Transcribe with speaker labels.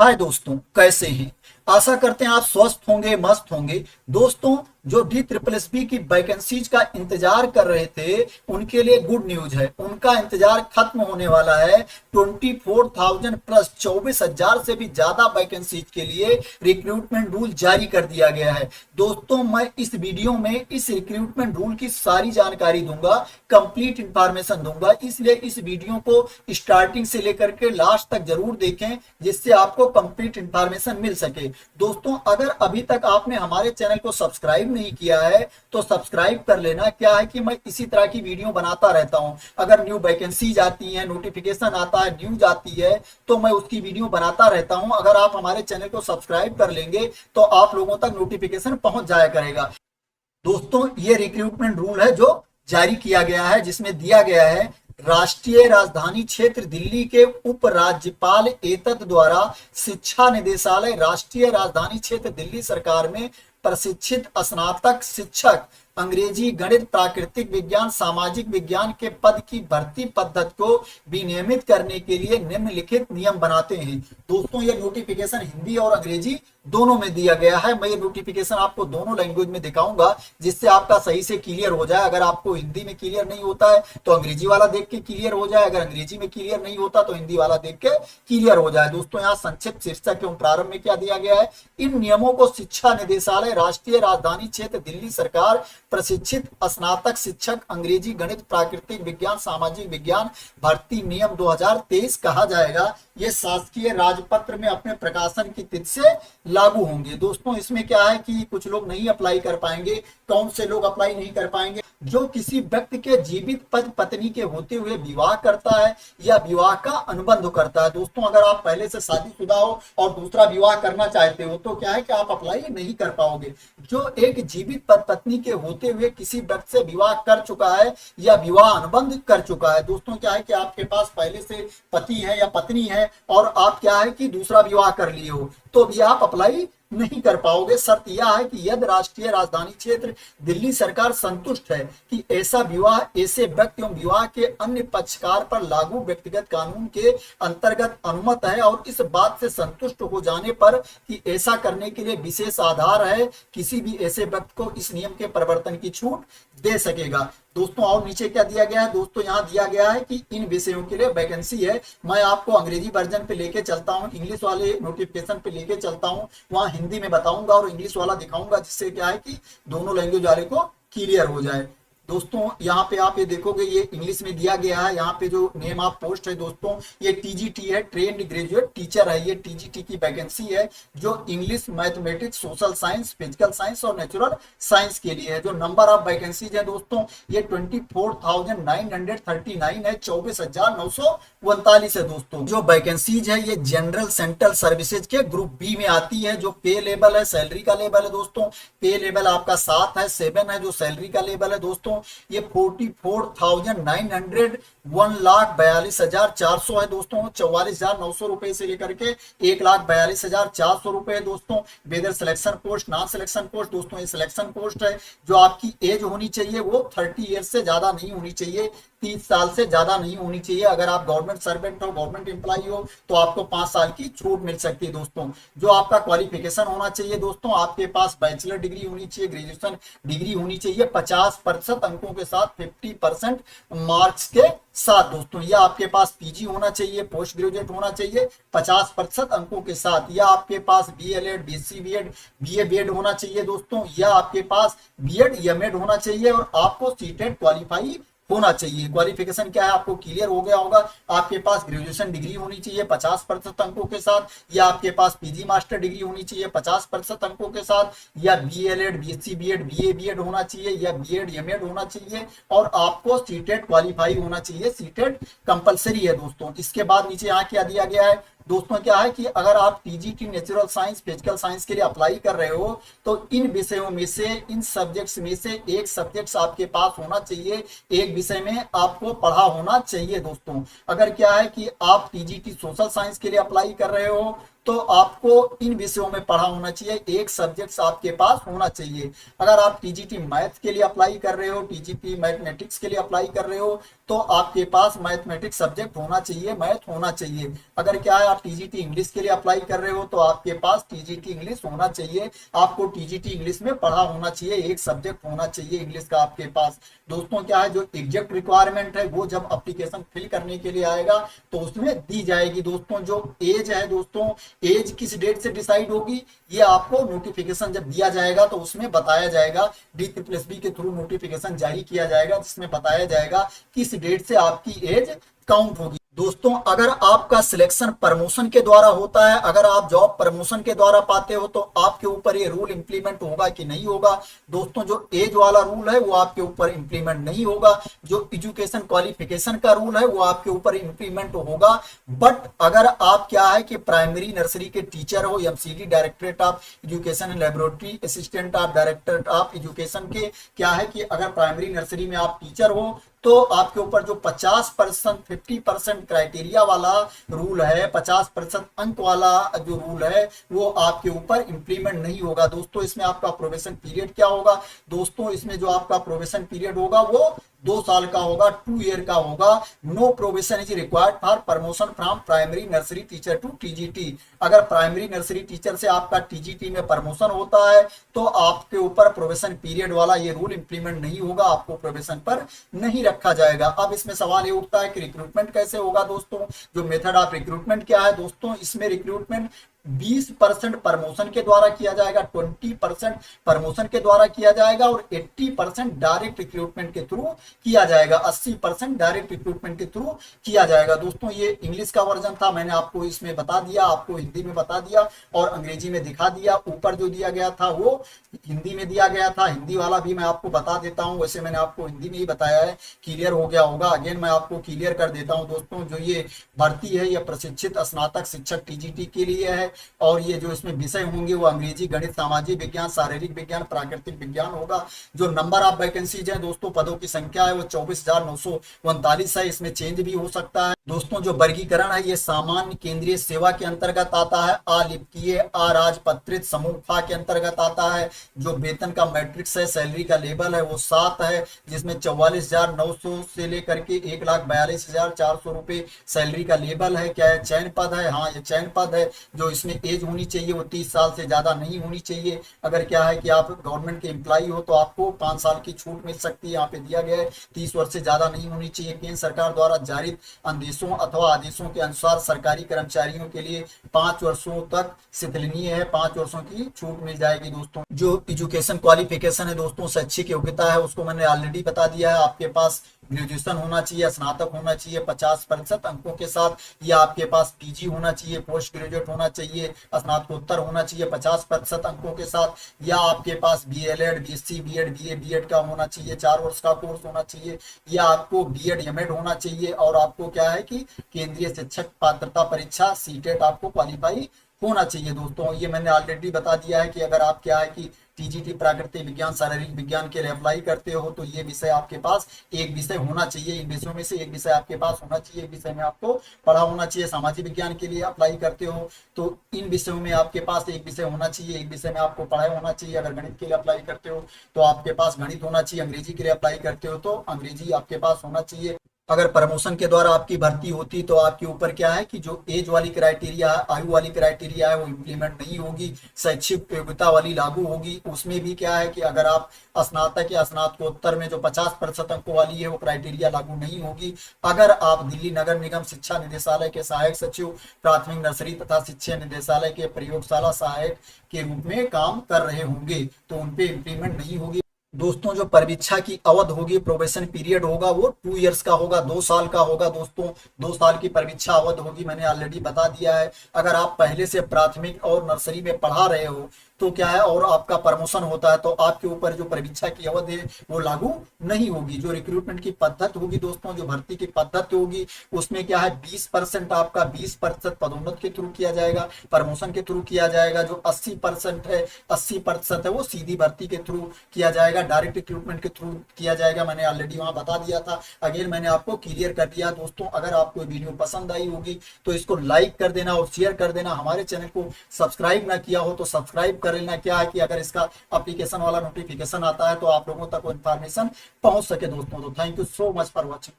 Speaker 1: हाय दोस्तों, कैसे हैं। आशा करते हैं आप स्वस्थ होंगे, मस्त होंगे। दोस्तों, जो डी ट्रिपल एस बी की वैकेंसीज का इंतजार कर रहे थे उनके लिए गुड न्यूज है। उनका इंतजार खत्म होने वाला है। 24,000 प्लस 24,000 से भी ज्यादा वैकेंसीज के लिए रिक्रूटमेंट रूल जारी कर दिया गया है। दोस्तों, मैं इस वीडियो में इस रिक्रूटमेंट रूल की सारी जानकारी दूंगा, कंप्लीट इंफॉर्मेशन दूंगा, इसलिए इस वीडियो को स्टार्टिंग से लेकर के लास्ट तक जरूर देखें जिससे आपको कंप्लीट इंफॉर्मेशन मिल सके। दोस्तों, अगर अभी तक आपने हमारे चैनल को सब्सक्राइब नहीं किया है तो सब्सक्राइब कर लेना। क्या है कि मैं इसी तरह की वीडियो बनाता रहता हूं। अगर न्यू वैकेंसीज आती है, नोटिफिकेशन आता है, न्यूज आती है तो मैं उसकी वीडियो बनाता रहता हूं। अगर आप हमारे चैनल को सब्सक्राइब कर लेंगे तो आप लोगों तक नोटिफिकेशन पहुंच जाया करेगा। दोस्तों, ये रिक्रूटमेंट रूल है जो जारी किया गया है, जिसमें दिया गया है राष्ट्रीय राजधानी क्षेत्र दिल्ली के उप राज्यपाल एतद द्वारा शिक्षा निदेशालय राष्ट्रीय राजधानी क्षेत्र दिल्ली सरकार में प्रशिक्षित स्नातक शिक्षक अंग्रेजी, गणित, प्राकृतिक विज्ञान, सामाजिक विज्ञान के पद की भर्ती पद्धति को विनियमित करने के लिए निम्नलिखित नियम बनाते हैं। दोस्तों, ये नोटिफिकेशन हिंदी और अंग्रेजी दोनों में दिया गया है। मैं ये नोटिफिकेशन आपको दोनों लैंग्वेज में दिखाऊंगा जिससे आपका सही से क्लियर हो जाए। अगर आपको हिंदी में क्लियर नहीं होता है तो अंग्रेजी वाला देख के क्लियर हो जाए, अगर अंग्रेजी में क्लियर नहीं होता तो हिंदी वाला देख के क्लियर हो जाए। दोस्तों, यहाँ संक्षिप्त शीर्षक एवं प्रारंभ में क्या दिया गया है। इन नियमों को शिक्षा निदेशालय राष्ट्रीय राजधानी क्षेत्र दिल्ली सरकार प्रशिक्षित स्नातक शिक्षक अंग्रेजी, गणित, प्राकृतिक विज्ञान, सामाजिक विज्ञान भर्ती नियम 2023 कहा जाएगा। ये शासकीय राजपत्र में अपने प्रकाशन की तिथि से लागू होंगे। दोस्तों, इसमें क्या है कि कुछ लोग नहीं अप्लाई कर पाएंगे। कौन से लोग अप्लाई नहीं कर पाएंगे? जो किसी व्यक्ति के जीवित पति पत्नी के होते हुए विवाह करता है या विवाह का अनुबंध करता है। दोस्तों, अगर आप पहले से शादीशुदा हो और दूसरा विवाह करना चाहते हो तो क्या है कि आप अप्लाई नहीं कर पाओगे। जो एक जीवित पति पत्नी के होते हुए किसी व्यक्ति से विवाह कर चुका है या विवाह अनुबंध कर चुका है, दोस्तों क्या है कि आपके पास पहले से पति है या पत्नी है और आप क्या है कि दूसरा विवाह कर लिए हो तो भी आप अप्लाई नहीं कर पाओगे। शर्त यह है कि यदि राष्ट्रीय राजधानी क्षेत्र दिल्ली सरकार संतुष्ट है कि ऐसा विवाह ऐसे व्यक्ति एवं विवाह के अन्य पक्षकार पर लागू व्यक्तिगत कानून के अंतर्गत अनुमत है और इस बात से संतुष्ट हो जाने पर कि ऐसा करने के लिए विशेष आधार है, किसी भी ऐसे व्यक्ति को इस नियम के प्रवर्तन की छूट दे सकेगा। दोस्तों, और नीचे क्या दिया गया है। दोस्तों, यहाँ दिया गया है कि इन विषयों के लिए वैकेंसी है। मैं आपको अंग्रेजी वर्जन पे लेके चलता हूँ, इंग्लिश वाले नोटिफिकेशन पे लेके चलता हूँ, वहां हिंदी में बताऊंगा और इंग्लिश वाला दिखाऊंगा जिससे क्या है कि दोनों लैंग्वेज वाले को क्लियर हो जाए। दोस्तों, यहाँ पे आप ये देखोगे ये इंग्लिश में दिया गया है। यहाँ पे जो नेम ऑफ पोस्ट है दोस्तों, ये टीजीटी है, ट्रेंड ग्रेजुएट टीचर है। ये टीजीटी की वैकेंसी है जो English, mathematics, social science, physical science और नेचुरल साइंस के लिए है। जो नंबर ऑफ वैकेंसीज है दोस्तों, ये 24,939 है, 24,949 है। दोस्तों, जो वैकेंसीज है ये जनरल सेंट्रल सर्विसेज के ग्रुप बी में आती है। जो पे लेवल है, सैलरी का लेवल है दोस्तों, पे लेवल आपका 7 है, 7 है जो सैलरी का लेवल है। दोस्तों, ये 44,900 1,42,400 है दोस्तों। 44,900 रुपए से लेकर के 1,42,400 रुपए है दोस्तों। Whether selection post, non selection post. दोस्तों, ये सिलेक्शन पोस्ट है। जो आपकी एज होनी चाहिए वो 30 ईयर से ज्यादा नहीं होनी चाहिए, 30 साल से ज्यादा नहीं होनी चाहिए। अगर आप गवर्नमेंट सर्वेंट हो, गवर्नमेंट एम्प्लॉय हो तो आपको 5 साल की छूट मिल सकती है। दोस्तों, जो आपका क्वालिफिकेशन होना चाहिए दोस्तों, आपके पास बैचलर डिग्री होनी चाहिए, ग्रेजुएशन डिग्री होनी चाहिए, 50% अंकों के साथ, 50% मार्क्स के साथ। दोस्तों, या आपके पास पीजी होना चाहिए, पोस्ट ग्रेजुएट होना चाहिए 50% अंकों के साथ, या आपके पास BElEd, BSc BEd, BA BEd होना चाहिए दोस्तों, या आपके पास बीएड एमएड होना चाहिए और आपको सीटेट क्वालिफाई होना चाहिए। क्वालिफिकेशन क्या है आपको क्लियर हो गया होगा। आपके पास ग्रेजुएशन डिग्री होनी चाहिए 50% अंकों के साथ, या आपके पास पीजी मास्टर डिग्री होनी चाहिए 50% अंकों के साथ, या BElEd, BSc BEd, BA BEd होना चाहिए, या बीएड एमएड होना चाहिए और आपको सीटेट क्वालिफाई होना चाहिए। सीटेट कंपलसरी है दोस्तों। इसके बाद नीचे यहाँ क्या दिया गया है दोस्तों, क्या है कि अगर आप TGT natural science, physical science के लिए अप्लाई कर रहे हो तो इन विषयों में से, इन सब्जेक्ट्स में से एक सब्जेक्ट्स आपके पास होना चाहिए, एक विषय में आपको पढ़ा होना चाहिए। दोस्तों, अगर क्या है कि आप टीजीटी सोशल साइंस के लिए अप्लाई कर रहे हो तो आपको इन विषयों में पढ़ा होना चाहिए, एक सब्जेक्ट आपके पास होना चाहिए। अगर आप टीजीटी मैथ के लिए अप्लाई कर रहे हो, टीजीटी मैथमेटिक्स के लिए अप्लाई कर रहे हो तो आपके पास मैथमेटिक्स सब्जेक्ट होना चाहिए, मैथ होना चाहिए। अगर क्या है आप टीजीटी इंग्लिश के लिए अप्लाई कर रहे हो तो आपके पास टीजीटी इंग्लिश होना चाहिए, आपको टीजीटी इंग्लिश में पढ़ा होना चाहिए, एक सब्जेक्ट होना चाहिए इंग्लिश का आपके पास। दोस्तों क्या है जो एग्जैक्ट रिक्वायरमेंट है वो जब एप्लीकेशन फिल करने के लिए आएगा तो उसमें दी जाएगी। दोस्तों जो एज है, दोस्तों एज किस डेट से डिसाइड होगी ये आपको नोटिफिकेशन जब दिया जाएगा तो उसमें बताया जाएगा, DSSB के थ्रू नोटिफिकेशन जारी किया जाएगा जिसमें बताया जाएगा किस डेट से आपकी एज काउंट होगी। दोस्तों अगर आपका सिलेक्शन प्रमोशन के द्वारा होता है, अगर आप जॉब प्रमोशन के द्वारा पाते हो तो आपके ऊपर ये रूल इंप्लीमेंट होगा कि नहीं होगा। दोस्तों जो एज वाला रूल है वो आपके ऊपर इंप्लीमेंट नहीं होगा, जो एजुकेशन क्वालिफिकेशन का रूल है वो आपके ऊपर इंप्लीमेंट होगा। बट अगर आप क्या है कि प्राइमरी नर्सरी के टीचर हो, MCD directorate of education laboratory assistant of director of education के क्या है कि अगर प्राइमरी नर्सरी में आप टीचर हो तो आपके ऊपर जो 50% 50% क्राइटेरिया वाला रूल है, 50% अंक वाला जो रूल है वो आपके ऊपर इंप्लीमेंट नहीं होगा। दोस्तों इसमें आपका प्रोबेशन पीरियड क्या होगा, दोस्तों इसमें जो आपका प्रोबेशन पीरियड होगा वो 2 साल का होगा, 2 ईयर का होगा। No probation is required for promotion from primary nursery teacher to TGT. अगर प्राइमरी नर्सरी टीचर से आपका टीजीटी में प्रमोशन होता है तो आपके ऊपर प्रोबेशन पीरियड वाला ये रूल इंप्लीमेंट नहीं होगा, आपको प्रोबेशन पर नहीं रखा जाएगा। अब इसमें सवाल ये उठता है कि रिक्रूटमेंट कैसे होगा। दोस्तों जो मेथड ऑफ रिक्रूटमेंट क्या है, दोस्तों इसमें रिक्रूटमेंट 20% प्रमोशन के द्वारा किया जाएगा, 20% प्रमोशन के द्वारा किया जाएगा और 80% डायरेक्ट रिक्रूटमेंट के थ्रू किया जाएगा, 80% डायरेक्ट रिक्रूटमेंट के थ्रू किया जाएगा। दोस्तों ये इंग्लिश का वर्जन था, मैंने आपको इसमें बता दिया, आपको हिंदी में बता दिया और अंग्रेजी में दिखा दिया। ऊपर जो दिया गया था वो हिंदी में दिया गया था, हिंदी वाला भी मैं आपको बता देता हूँ। वैसे मैंने आपको हिंदी में ही बताया है, क्लियर हो गया होगा। अगेन मैं आपको क्लियर कर देता हूँ। दोस्तों जो ये भर्ती है यह प्रशिक्षित स्नातक शिक्षक टीजीटी के लिए है और ये जो इसमें विषय होंगे वो अंग्रेजी, गणित, सामाजिक विज्ञान, शारीरिक विज्ञान, प्राकृतिक विज्ञान होगा। जो नंबर ऑफ वैकेंसीज है दोस्तों, पदों की संख्या है वो 24,939 है, इसमें चेंज भी हो सकता है। दोस्तों जो वर्गीकरण है ये सामान्य केंद्रीय सेवा के अंतर्गत आता है, अलिपिकीय अराजपत्रित समूह फा के अंतर्गत आता है। जो वेतन का मैट्रिक्स है, सैलरी का लेवल है वो 7 है, जिसमें 44,900 से लेकर के 1,42,400 रुपए सैलरी का लेवल है। क्या है चयन पद है, हाँ ये चयन पद है। जो इसमें एज होनी चाहिए वो 30 साल से ज्यादा नहीं होनी चाहिए। अगर क्या है कि आप गवर्नमेंट के एम्प्लॉई हो तो आपको 5 साल की छूट मिल सकती है, यहाँ पे दिया गया है 30 वर्ष से ज्यादा नहीं होनी चाहिए। केंद्र सरकार द्वारा जारी आदेशों अथवा आदेशों के अनुसार सरकारी कर्मचारियों के लिए 5 वर्षों तक शिथिलनीय है, 5 वर्षों की छूट मिल जाएगी। दोस्तों जो एजुकेशन क्वालिफिकेशन है दोस्तों, शैक्षिक योग्यता है उसको मैंने ऑलरेडी बता दिया है। आपके पास ग्रेजुएशन होना चाहिए, स्नातक होना चाहिए 50% अंकों के साथ, या आपके पास पीजी होना चाहिए, पोस्ट ग्रेजुएट होना चाहिए, स्नातकोत्तर होना चाहिए 50% अंकों के साथ, या आपके पास BElEd, BSc, BEd, BA, BEd का होना चाहिए, 4 वर्ष का कोर्स होना चाहिए, या आपको बीएड, एमएड होना चाहिए। और आपको क्या है कि केंद्रीय शिक्षक पात्रता परीक्षा सीटेट आपको क्वालिफाई होना चाहिए। दोस्तों ये मैंने ऑलरेडी बता दिया है कि अगर आप क्या है कि टीजीटी प्राकृतिक विज्ञान, शारीरिक विज्ञान के लिए अप्लाई करते हो तो ये विषय आपके पास एक विषय होना चाहिए, इन विषयों में से एक विषय आपके पास होना चाहिए, एक विषय में आपको पढ़ा होना चाहिए। सामाजिक विज्ञान के लिए अप्लाई करते हो तो इन विषयों में आपके पास एक विषय होना चाहिए, एक विषय में आपको पढ़ाई होना चाहिए। अगर गणित के लिए अप्लाई करते हो तो आपके पास गणित होना चाहिए, अंग्रेजी के लिए अप्लाई करते हो तो अंग्रेजी आपके पास होना चाहिए। अगर प्रमोशन के द्वारा आपकी भर्ती होती तो आपके ऊपर क्या है कि जो एज वाली क्राइटेरिया है, आयु वाली क्राइटेरिया है वो इम्प्लीमेंट नहीं होगी, शैक्षिक योग्यता वाली लागू होगी। उसमें भी क्या है कि अगर आप स्नातक या स्नातकोत्तर में जो 50% अंकों वाली है वो क्राइटेरिया लागू नहीं होगी। अगर आप दिल्ली नगर निगम शिक्षा निदेशालय के सहायक सचिव, प्राथमिक नर्सरी तथा शिक्षा निदेशालय के प्रयोगशाला सहायक के रूप में काम कर रहे होंगे तो उनपे इम्प्लीमेंट नहीं होगी। दोस्तों जो परीक्षा की अवध होगी, प्रोबेशन पीरियड होगा वो 2 इयर्स का होगा, 2 साल का होगा। दोस्तों 2 साल की परीक्षा अवध होगी, मैंने ऑलरेडी बता दिया है। अगर आप पहले से प्राथमिक और नर्सरी में पढ़ा रहे हो तो क्या है और आपका प्रमोशन होता है तो आपके ऊपर जो परीक्षा की अवधि है वो लागू नहीं होगी। जो रिक्रूटमेंट की पद्धति होगी दोस्तों, जो भर्ती की पद्धति होगी उसमें क्या है 20% आपका 20% पदोन्नत के थ्रू किया जाएगा, प्रमोशन के थ्रू किया जाएगा। जो 80% है 80% है वो सीधी भर्ती के थ्रू किया जाएगा, डायरेक्ट रिक्रूटमेंट के थ्रू किया जाएगा। मैंने ऑलरेडी वहां बता दिया था, अगेन मैंने आपको क्लियर कर दिया। दोस्तों अगर आपको वीडियो पसंद आई होगी तो इसको लाइक कर देना और शेयर कर देना। हमारे चैनल को सब्सक्राइब ना किया हो तो सब्सक्राइब कर लेना। क्या है कि अगर इसका एप्लीकेशन वाला नोटिफिकेशन आता है तो आप लोगों तक वो इन्फॉर्मेशन पहुंच सके। दोस्तों तो thank you so much for watching.